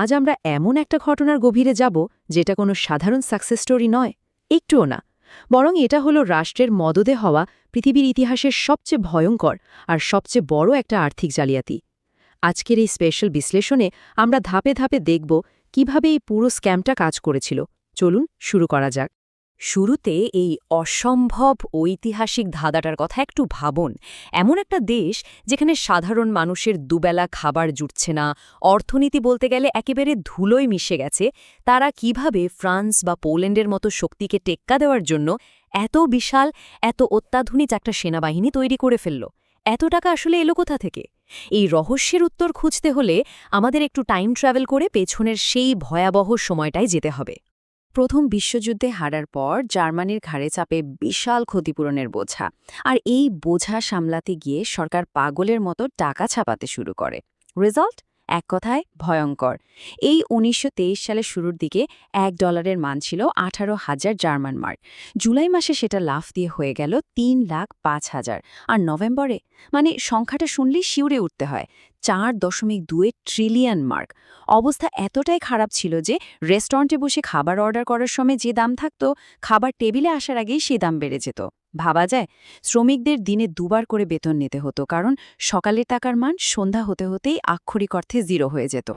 আজ আমরা এমন একটা ঘটনার গভীরে যাব যেটা কোনো সাধারণ সাকসেস স্টোরি নয়, একটুও না, বরং এটা হলো রাষ্ট্রের মদদে হওয়া পৃথিবীর ইতিহাসের সবচেয়ে ভয়ঙ্কর আর সবচেয়ে বড় একটা আর্থিক জালিয়াতি। আজকের এই স্পেশাল বিশ্লেষণে আমরা ধাপে ধাপে দেখব কিভাবে এই পুরো স্ক্যামটা কাজ করেছিল। চলুন শুরু করা যাক। শুরুতে এই অসম্ভব ঐতিহাসিক ধাঁধাটার কথা একটু ভাবুন। এমন একটা দেশ যেখানে সাধারণ মানুষের দুবেলা খাবার জুটছে না, অর্থনীতি বলতে গেলে একেবারে ধুলোয় মিশে গেছে, তারা কিভাবে ফ্রান্স বা পোল্যান্ডের মতো শক্তিকে টেক্কা দেওয়ার জন্য এত বিশাল, এত অত্যাধুনিক একটা সেনাবাহিনী তৈরি করে ফেলল? এত টাকা আসলে এলো কোথা থেকে? এই রহস্যের উত্তর খুঁজতে হলে আমাদের একটু টাইম ট্রাভেল করে পেছনের সেই ভয়াবহ সময়টায় যেতে হবে। প্রথম বিশ্বযুদ্ধে হারার পর জার্মানির ঘাড়ে চাপে বিশাল ক্ষতিপূরণের বোঝা, আর এই বোঝা সামলাতে গিয়ে সরকার পাগলের মতো টাকা ছাপাতে শুরু করে। রেজাল্ট এক কথায় ভয়ঙ্কর। এই ১৯২৩ সালের শুরুর দিকে $১ মান ছিল ১৮,০০০ জার্মান মার্ক। জুলাই মাসে সেটা লাফ দিয়ে হয়ে গেল ৩,৫,০০০। আর নভেম্বরে সংখ্যাটা শুনলেই শিউরে উঠতে হয়, ৪.২ ট্রিলিয়ন মার্ক। অবস্থা এতটাই খারাপ ছিল যে রেস্টুরেন্টে বসে খাবার অর্ডার করার সময় যে দাম থাকত, খাবার টেবিলে আসার আগেই সেই দাম বেড়ে যেত। ভাবা যায়, শ্রমিকদের দিনে দুবার করে বেতন নিতে হতো, কারণ সকালের টাকার মান সন্ধ্যা হতে হতেই আক্ষরিক অর্থে জিরো হয়ে যেত।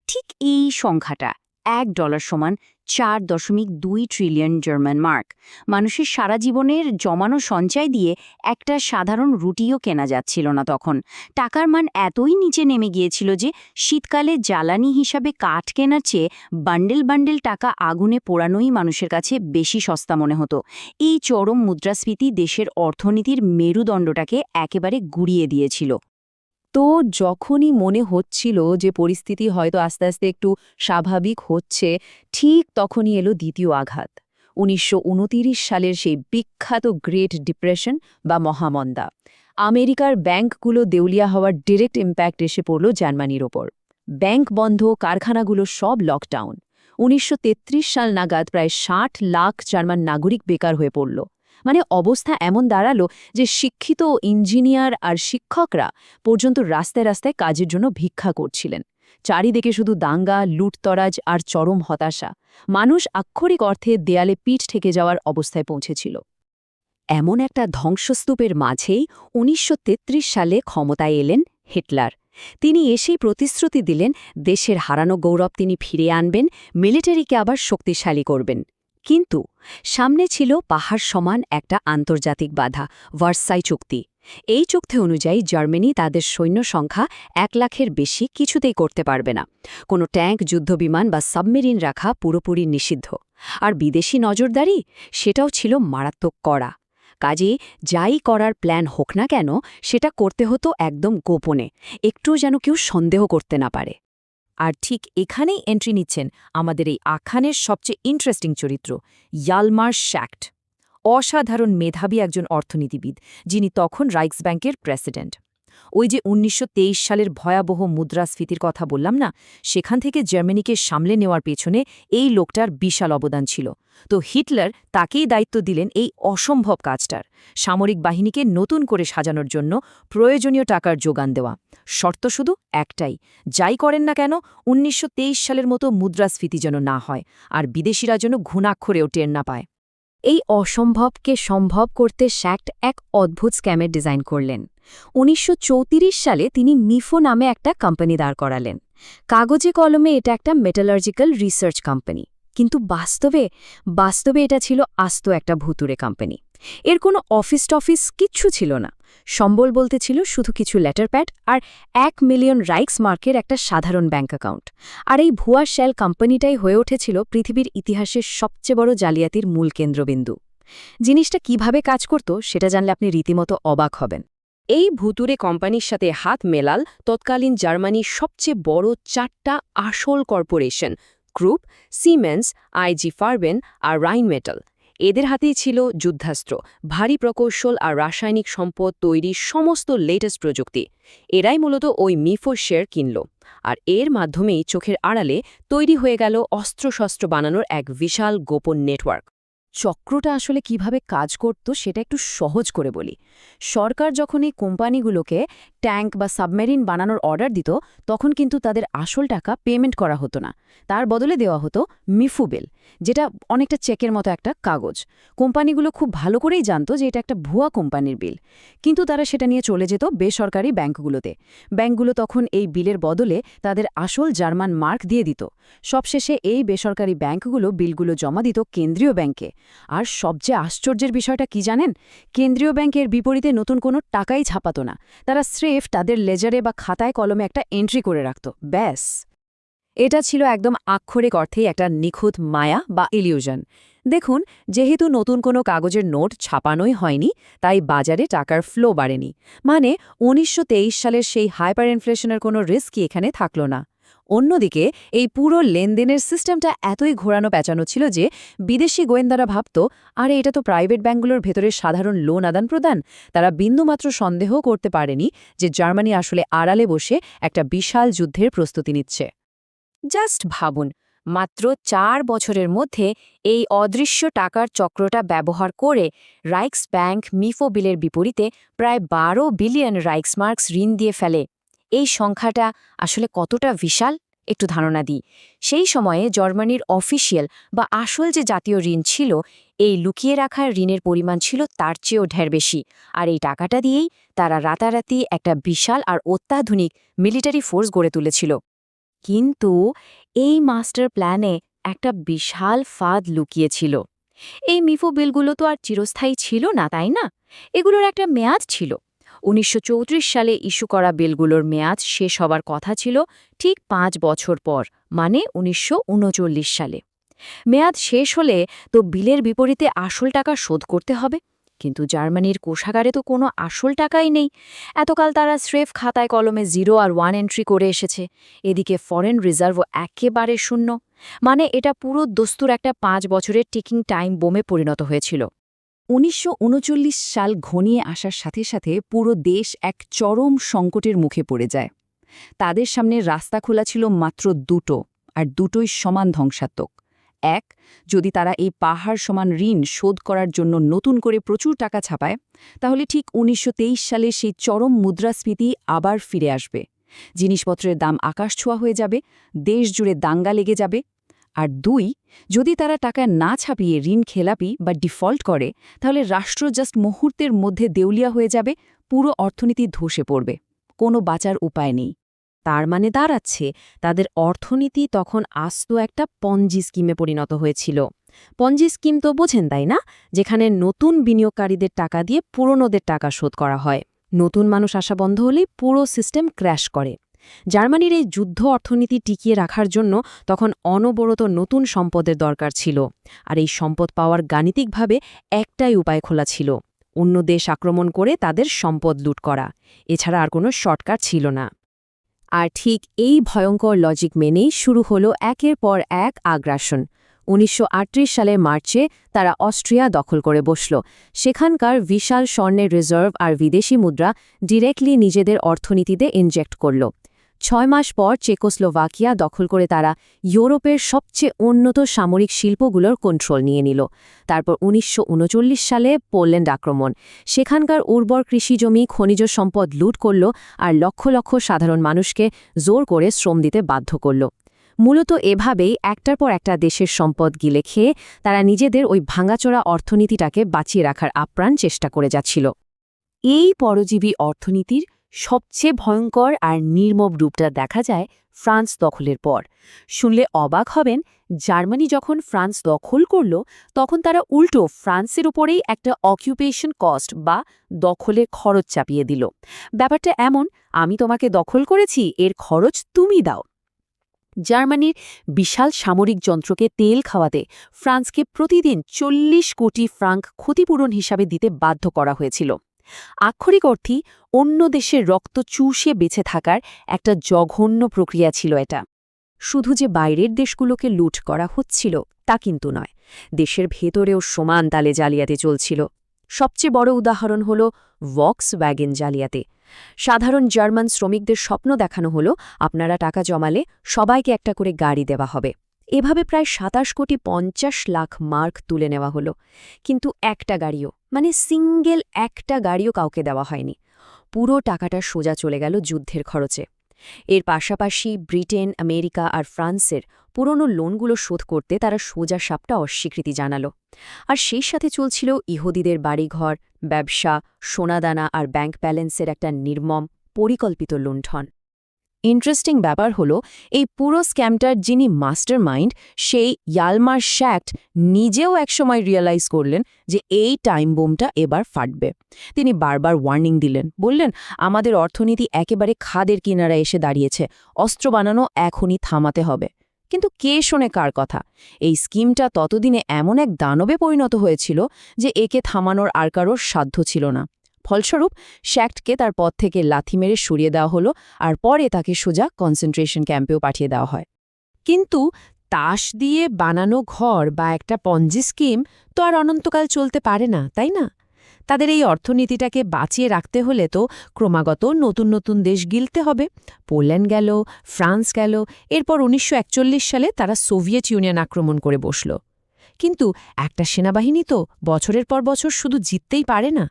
ঠিক এই সংখ্যাটা $১ সমান ৪.২ ট্রিলিয়ন জার্মান মার্ক। মানুষের সারা জীবনের জমানো সঞ্চয় দিয়ে একটা সাধারণ রুটিও কেনা যাচ্ছিল না তখন। টাকার মান এতই নিচে নেমে গিয়েছিল যে শীতকালে জ্বালানি হিসাবে কাঠ কেনার চেয়ে বান্ডেল বান্ডেল টাকা আগুনে পোড়ানোই মানুষের কাছে বেশি সস্তা মনে হতো। এই চরম মুদ্রাস্ফীতি দেশের অর্থনীতির মেরুদণ্ডটাকে একেবারে গুঁড়িয়ে দিয়েছিল। তো যখনই মনে হচ্ছিল যে পরিস্থিতি হয়তো আস্তে আস্তে একটু স্বাভাবিক হচ্ছে, ঠিক তখনই এলো দ্বিতীয় আঘাত। ১৯২৯ সালের সেই বিখ্যাত গ্রেট ডিপ্রেশন বা মহামন্দা। আমেরিকার ব্যাংকগুলো দেউলিয়া হওয়ার ডিরেক্ট ইম্প্যাক্ট এসে পড়ল জার্মানির ওপর। ব্যাংক বন্ধ, কারখানাগুলো সব লকডাউন। ১৯৩৩ সাল নাগাদ প্রায় ৬০ লাখ জার্মান নাগরিক বেকার হয়ে পড়ল। অবস্থা এমন দাঁড়ালো যে শিক্ষিত ইঞ্জিনিয়ার আর শিক্ষকরা পর্যন্ত রাস্তায় রাস্তায় কাজের জন্য ভিক্ষা করছিলেন। চারিদিকে শুধু দাঙ্গা, লুটতরাজ আর চরম হতাশা। মানুষ আক্ষরিক অর্থে দেয়ালে পিঠ ঠেকে যাওয়ার অবস্থায় পৌঁছেছিল। এমন একটা ধ্বংসস্তূপের মাঝেই ১৯৩৩ সালে ক্ষমতায় এলেন হিটলার। তিনি এসেই প্রতিশ্রুতি দিলেন দেশের হারানো গৌরব তিনি ফিরিয়ে আনবেন, মিলিটারিকে আবার শক্তিশালী করবেন। কিন্তু সামনে ছিল পাহাড় সমান একটা আন্তর্জাতিক বাধা, ভার্সাই চুক্তি। এই চুক্তি অনুযায়ী জার্মানি তাদের সৈন্য সংখ্যা ১ লাখের বেশি কিছুতেই করতে পারবে না। কোনো ট্যাঙ্ক, যুদ্ধবিমান বা সাবমেরিন রাখা পুরোপুরি নিষিদ্ধ। আর বিদেশি নজরদারি, সেটাও ছিল মারাত্মক কড়া। কাজেই যাই করার প্ল্যান হোক না কেন, সেটা করতে হতো একদম গোপনে, একটু যেন কেউ সন্দেহ করতে না পারে। আর ঠিক এখানেই এন্ট্রি নিচ্ছেন আমাদের এই আখ্যানের সবচেয়ে ইন্টারেস্টিং চরিত্র, ইয়ালমার শ্যাক্ট। অসাধারণ মেধাবী একজন অর্থনীতিবিদ, যিনি তখন রাইক্সব্যাংকের প্রেসিডেন্ট। ওই যে ১৯২৩ সালের ভয়াবহ মুদ্রাস্ফীতির কথা বললাম না, সেখান থেকে জার্মানিকে সামলে নেওয়ার পেছনে এই লোকটার বিশাল অবদান ছিল। তো হিটলার তাকেই দায়িত্ব দিলেন এই অসম্ভব কাজটার, সামরিক বাহিনীকে নতুন করে সাজানোর জন্য প্রয়োজনীয় টাকার যোগান দেওয়া। শর্ত শুধু একটাই, যাই করেন না কেন ১৯২৩ সালের মতো মুদ্রাস্ফীতি যেন না হয়, আর বিদেশিরা যেন ঘুণাক্ষরেও টের না পায়। এই অসম্ভবকে সম্ভব করতে শ্যাক্ট এক অদ্ভুত স্ক্যামের ডিজাইন করলেন। ১৯৩৪ সালে তিনি মিফো নামে একটা কোম্পানি দাঁড় করালেন। কাগজে কলমে এটা একটা মেটালার্জিক্যাল রিসার্চ কোম্পানি, কিন্তু বাস্তবে এটা ছিল আস্ত একটা ভুতুড়ে কোম্পানি। এর কোনো অফিস টফিস কিচ্ছু ছিল না। সম্বল বলতে ছিল শুধু কিছু লেটার প্যাড আর ১ মিলিয়ন রাইক্স মার্কের একটা সাধারণ ব্যাংক অ্যাকাউন্ট। আর এই ভুয়া শেল কোম্পানিটাই হয়ে উঠেছিল পৃথিবীর ইতিহাসের সবচেয়ে বড় জালিয়াতির মূল কেন্দ্রবিন্দু। জিনিসটা কিভাবে কাজ করত সেটা জানলে আপনি রীতিমতো অবাক হবেন। এই ভুতুরে কোম্পানির সাথে হাত মেলাল তৎকালীন জার্মানির সবচেয়ে বড় ৪টা আসল কর্পোরেশন, গ্রুপ, সিমেন্স, আইজি ফার্বেন আর রাইনমেটাল। এদের হাতেই ছিল যুদ্ধাস্ত্র, ভারী প্রকৌশল আর রাসায়নিক সম্পদ তৈরির সমস্ত লেটেস্ট প্রযুক্তি। এরাই মূলত ওই মিফো শেয়ার কিনল, আর এর মাধ্যমেই চোখের আড়ালে তৈরি হয়ে গেল অস্ত্রশস্ত্র বানানোর এক বিশাল গোপন নেটওয়ার্ক। চক্রটা আসলে কিভাবে কাজ করত সেটা একটু সহজ করে বলি। সরকার যখন এই কোম্পানিগুলোকে ট্যাঙ্ক বা সাবমেরিন বানানোর অর্ডার দিত, তখন কিন্তু তাদের আসল টাকা পেমেন্ট করা হতো না। তার বদলে দেওয়া হতো মিফু বিল, যেটা অনেকটা চেকের মতো একটা কাগজ। কোম্পানিগুলো খুব ভালো করেই জানতো যে এটা একটা ভুয়া কোম্পানির বিল, কিন্তু তারা সেটা নিয়ে চলে যেত বেসরকারি ব্যাংকগুলোতে। ব্যাংকগুলো তখন এই বিলের বদলে তাদের আসল জার্মান মার্ক দিয়ে দিত। সবশেষে এই বেসরকারি ব্যাংকগুলো বিলগুলো জমা দিত কেন্দ্রীয় ব্যাংকে। আর সবচেয়ে আশ্চর্যের বিষয়টা কি জানেন? কেন্দ্রীয় ব্যাংকের বিপরীতে নতুন কোনো টাকাই ছাপাতো না। তারা স্রেফ তাদের লেজারে বা খাতায় কলমে একটা এন্ট্রি করে রাখত, ব্যাস। এটা ছিল একদম আক্ষরিক অর্থেই একটা নিখুঁত মায়া বা ইলিউশন। দেখুন, যেহেতু নতুন কোনো কাগজের নোট ছাপানোই হয়নি, তাই বাজারে টাকার ফ্লো বাড়েনি। মানে ১৯২৩ সালের সেই হাইপার ইনফ্লেশনের কোনো রিস্কই এখানে থাকল না। অন্যদিকে এই পুরো লেনদেনের সিস্টেমটা এতই ঘোরানো পেঁচানো ছিল যে বিদেশি গোয়েন্দারা ভাবত, আরে এটা তো প্রাইভেট ব্যাংকগুলোর ভেতরে সাধারণ লোন আদান প্রদান। তারা বিন্দুমাত্র সন্দেহ করতে পারেনি যে জার্মানি আসলে আড়ালে বসে একটা বিশাল যুদ্ধের প্রস্তুতি নিচ্ছে। জাস্ট ভাবুন, মাত্র ৪ বছরের মধ্যে এই অদৃশ্য টাকার চক্রটা ব্যবহার করে রাইক্স ব্যাংক মিফো বিলের বিপরীতে প্রায় ১২ বিলিয়ন রাইক্সমার্কস ঋণ দিয়ে ফেলে। এই সংখ্যাটা আসলে কতটা বিশাল একটু ধারণা দিই। সেই সময়ে জার্মানির অফিসিয়াল বা আসল যে জাতীয় ঋণ ছিল, এই লুকিয়ে রাখা ঋণের পরিমাণ ছিল তার চেয়েও ঢের বেশি। আর এই টাকাটা দিয়েই তারা রাতারাতি একটা বিশাল আর অত্যাধুনিক মিলিটারি ফোর্স গড়ে তুলেছিল। কিন্তু এই মাস্টার প্ল্যানে একটা বিশাল ফাঁদ লুকিয়েছিল। এই মিফো বিলগুলো তো আর চিরস্থায়ী ছিল না, তাই না? এগুলোর একটা মেয়াদ ছিল। ১৯৩৪ সালে ইস্যু করা বিলগুলোর মেয়াদ শেষ হবার কথা ছিল ঠিক ৫ বছর পর, মানে ১৯৩৯ সালে। মেয়াদ শেষ হলে তো বিলের বিপরীতে আসল টাকা শোধ করতে হবে। কিন্তু জার্মানির কোষাগারে তো কোনো আসল টাকাই নেই। এতকাল তারা স্রেফ খাতায় কলমে 0 আর 1 এন্ট্রি করে এসেছে। এদিকে ফরেন রিজার্ভও একেবারে শূন্য। মানে এটা পুরো দস্তুর একটা ৫ বছরের টিকিং টাইম বোমে পরিণত হয়েছিল। ১৯৩৯ সাল ঘনিয়ে আসার সাথে সাথে পুরো দেশ এক চরম সংকটের মুখে পড়ে যায়। তাদের সামনে রাস্তা খোলা ছিল মাত্র দুটো, আর দুটোই সমান ধ্বংসাত্মক। এক, যদি তারা এই পাহাড় সমান ঋণ শোধ করার জন্য নতুন করে প্রচুর টাকা ছাপায়, তাহলে ঠিক ১৯২৩ সালে সেই চরম মুদ্রাস্ফীতি আবার ফিরে আসবে। জিনিসপত্রের দাম আকাশছোঁয়া হয়ে যাবে, দেশ জুড়ে দাঙ্গা লেগে যাবে। আর দুই, যদি তারা টাকা না ছাপিয়ে ঋণ খেলাপি বা ডিফল্ট করে, তাহলে রাষ্ট্র জাস্ট মুহূর্তের মধ্যে দেউলিয়া হয়ে যাবে, পুরো অর্থনীতি ধসে পড়বে। কোনো বাঁচার উপায় নেই। তার মানে দাঁড়াচ্ছে তাদের অর্থনীতি তখন আস্ত একটা পঞ্জি স্কিমে পরিণত হয়েছিল। পঞ্জি স্কিম তো বোঝেন, তাই না? যেখানে নতুন বিনিয়োগকারীদের টাকা দিয়ে পুরনোদের টাকা শোধ করা হয়। নতুন মানুষ আসা বন্ধ হলেই পুরো সিস্টেম ক্র্যাশ করে। জার্মানির এই যুদ্ধ অর্থনীতি টিকিয়ে রাখার জন্য তখন অনবরত নতুন সম্পদের দরকার ছিল। আর এই সম্পদ পাওয়ার গাণিতিকভাবে একটাই উপায় খোলা ছিল, অন্য দেশ আক্রমণ করে তাদের সম্পদ লুট করা। এছাড়া আর কোনো শর্টকাট ছিল না। আর ঠিক এই ভয়ঙ্কর লজিক মেনেই শুরু হলো একের পর এক আগ্রাসন। ১৯৩৮ সালের মার্চে তারা অস্ট্রিয়া দখল করে বসল। সেখানকার বিশাল স্বর্ণের রিজার্ভ আর বিদেশি মুদ্রা ডিরেক্টলি নিজেদের অর্থনীতিতে ইনজেক্ট করল। ৬ মাস পর চেকোস্লোভাকিয়া দখল করে তারা ইউরোপের সবচেয়ে উন্নত সামরিক শিল্পগুলোর কন্ট্রোল নিয়ে নিল। তারপর ১৯৩৯ সালে পোল্যান্ড আক্রমণ। সেখানকার উর্বর কৃষিজমি খনিজ সম্পদ লুট করল আর লক্ষ লক্ষ সাধারণ মানুষকে জোর করে শ্রম দিতে বাধ্য করল। মূলত এভাবেই একটার পর একটা দেশের সম্পদ গিলে খেয়ে তারা নিজেদের ওই ভাঙাচোরা অর্থনীতিটাকে বাঁচিয়ে রাখার আপ্রাণ চেষ্টা করে যাচ্ছিল। এই পরজীবী অর্থনীতির সবচেয়ে ভয়ঙ্কর আর নির্মম রূপটা দেখা যায় ফ্রান্স দখলের পর। শুনলে অবাক হবেন, জার্মানি যখন ফ্রান্স দখল করল, তখন তারা উল্টো ফ্রান্সের উপরেই একটা অকিউপেশন কস্ট বা দখলের খরচ চাপিয়ে দিল। ব্যাপারটা এমন, আমি তোমাকে দখল করেছি, এর খরচ তুমি দাও। জার্মানির বিশাল সামরিক যন্ত্রকে তেল খাওয়াতে ফ্রান্সকে প্রতিদিন ৪০ কোটি ফ্রাঙ্ক ক্ষতিপূরণ হিসাবে দিতে বাধ্য করা হয়েছিল। আক্ষরিক অর্থেই অন্য দেশের রক্ত চুষে বেঁচে থাকার একটা জঘন্য প্রক্রিয়া ছিল এটা। শুধু যে বাইরের দেশগুলোকে লুট করা হচ্ছিল তা কিন্তু নয়, দেশের ভেতরেও সমান তালে জালিয়াতি চলছিল। সবচেয়ে বড় উদাহরণ হল ভক্সওয়াগেন জালিয়াতি। সাধারণ জার্মান শ্রমিকদের স্বপ্ন দেখানো হলো, আপনারা টাকা জমালে সবাইকে একটা করে গাড়ি দেওয়া হবে। এভাবে প্রায় ২৭,৫০,০০,০০০ মার্ক তুলে নেওয়া হলো, কিন্তু একটা গাড়িও সিঙ্গেল একটা গাড়িও কাউকে দেওয়া হয়নি। পুরো টাকাটা সোজা চলে গেল যুদ্ধের খরচে। এর পাশাপাশি ব্রিটেন, আমেরিকা আর ফ্রান্সের পুরনো লোনগুলো শোধ করতে তারা সোজা সাপটা অস্বীকৃতি জানালো। আর সেই সাথে চলছিল ইহুদিদের বাড়িঘর, ব্যবসা, সোনাদানা আর ব্যাংক ব্যালেন্সের একটা নির্মম পরিকল্পিত লুণ্ঠন। ইন্টারেস্টিং ব্যাপার হলো এই পুরো স্ক্যামটার যিনি মাস্টার মাইন্ড, সেই ইয়ালমার শ্যাক্ট নিজেও একসময় রিয়েলাইজ করলেন যে এই টাইম বোমটা এবার ফাটবে। তিনি বারবার ওয়ার্নিং দিলেন, বললেন, আমাদের অর্থনীতি একেবারে খাদের কিনারা এসে দাঁড়িয়েছে, অস্ত্র বানানো এখনই থামাতে হবে। কিন্তু কে শোনে কার কথা? এই স্কিমটা ততদিনে এমন এক দানবে পরিণত হয়েছিল যে একে থামানোর আর কারোর সাধ্য ছিল না। ফলস্বরূপ শ্যাক্টকে তার পদ থেকে লাথি মেরে সরিয়ে দেওয়া হলো, আর পরে তাকে সোজা কনসেন্ট্রেশন ক্যাম্পেও পাঠিয়ে দেওয়া হয়। কিন্তু তাস দিয়ে বানানো ঘর বা একটা পঞ্জি স্কিম তো আর অনন্তকাল চলতে পারে না, তাই না? তাদের এই অর্থনীতিটাকে বাঁচিয়ে রাখতে হলে তো ক্রমাগত নতুন নতুন দেশ গিলতে হবে। পোল্যান্ড গেল, ফ্রান্স গেল, এরপর ১৯৪১ সালে তারা সোভিয়েত ইউনিয়ন আক্রমণ করে বসল। কিন্তু একটা সেনাবাহিনী তো বছরের পর বছর শুধু জিততেই পারে না,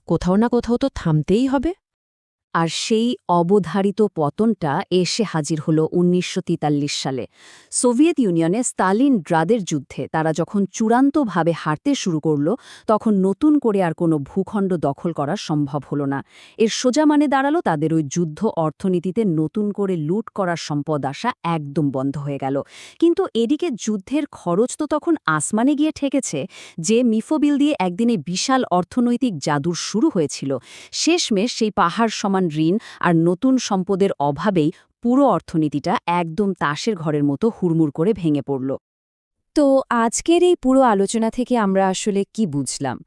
কোথাও না কোথাও তো থামতেই হবে। আর সেই অবধারিত পতনটা এসে হাজির হল ১৯৪৩ সালে। সোভিয়েত ইউনিয়নে স্তালিনগ্রাদের যুদ্ধে তারা যখন চূড়ান্তভাবে হারতে শুরু করল, তখন নতুন করে আর কোনো ভূখণ্ড দখল করা সম্ভব হল না। এর সোজা মানে দাঁড়ালো তাদের ওই যুদ্ধ অর্থনীতিতে নতুন করে লুট করার সম্পদ আসা একদম বন্ধ হয়ে গেল। কিন্তু এদিকে যুদ্ধের খরচ তো তখন আসমানে গিয়ে ঠেকেছে। যে মিফোবিল দিয়ে একদিনে বিশাল অর্থনৈতিক জাদুর শুরু হয়েছিল, শেষমেশ সেই পাহাড় সমান ঋণ আর নতুন সম্পদের অভাবেই পুরো অর্থনীতিটা একদম তাসের ঘরের মতো হুড়মুড় করে ভেঙে পড়ল। তো আজকের এই পুরো আলোচনা থেকে আমরা আসলে কি বুঝলাম?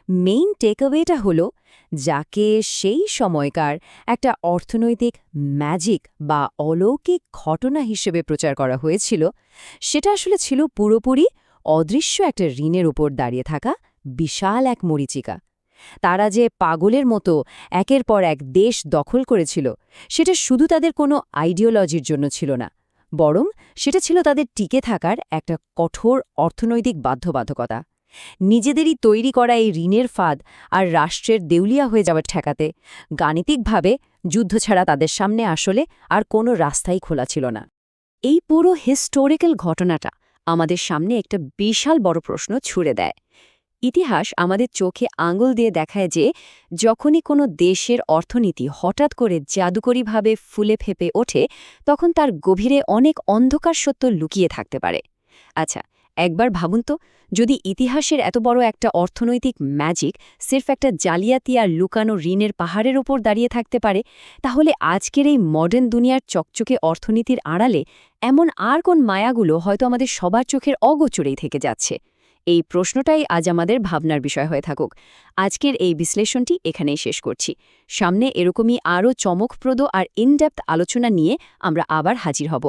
মেইন টেকঅ্যাওয়েটা হলো, যাকে সেই সময়কার একটা অর্থনৈতিক ম্যাজিক বা অলৌকিক ঘটনা হিসেবে প্রচার করা হয়েছিল, সেটা আসলে ছিল পুরোপুরি অদৃশ্য একটা ঋণের উপর দাঁড়িয়ে থাকা বিশাল এক মরীচিকা। তারা যে পাগলের মতো একের পর এক দেশ দখল করেছিল, সেটা শুধু তাদের কোনো আইডিওলজির জন্য ছিল না, বরং সেটা ছিল তাদের টিকে থাকার একটা কঠোর অর্থনৈতিক বাধ্যবাধকতা। নিজেদেরই তৈরি করা এই ঋণের ফাঁদ আর রাষ্ট্রের দেউলিয়া হয়ে যাওয়ার ঠেকাতে গাণিতিকভাবে যুদ্ধ ছাড়া তাদের সামনে আসলে আর কোনো রাস্তাই খোলা ছিল না। এই পুরো হিস্টোরিক্যাল ঘটনাটা আমাদের সামনে একটা বিশাল বড় প্রশ্ন ছুড়ে দেয়। ইতিহাস আমাদের চোখে আঙুল দিয়ে দেখায় যে যখনই কোনো দেশের অর্থনীতি হঠাৎ করে জাদুকরীভাবে ফুলে ফেপে ওঠে, তখন তার গভীরে অনেক অন্ধকার সত্য লুকিয়ে থাকতে পারে। আচ্ছা, একবার ভাবুন তো, যদি ইতিহাসের এত বড় একটা অর্থনৈতিক ম্যাজিক সির্ফ একটা জালিয়াতি আর লুকানো ঋণের পাহাড়ের ওপর দাঁড়িয়ে থাকতে পারে, তাহলে আজকের এই মডার্ন দুনিয়ার চকচকে অর্থনীতির আড়ালে এমন আর কোন মায়াগুলো হয়তো আমাদের সবার চোখের অগোচরেই থেকে যাচ্ছে? এই প্রশ্নটাই আজ আমাদের ভাবনার বিষয় হয়ে থাকুক। আজকের এই বিশ্লেষণটি এখানেই শেষ করছি। সামনে এরকমই আরও চমকপ্রদ আর ইনডেপথ আলোচনা নিয়ে আমরা আবার হাজির হব।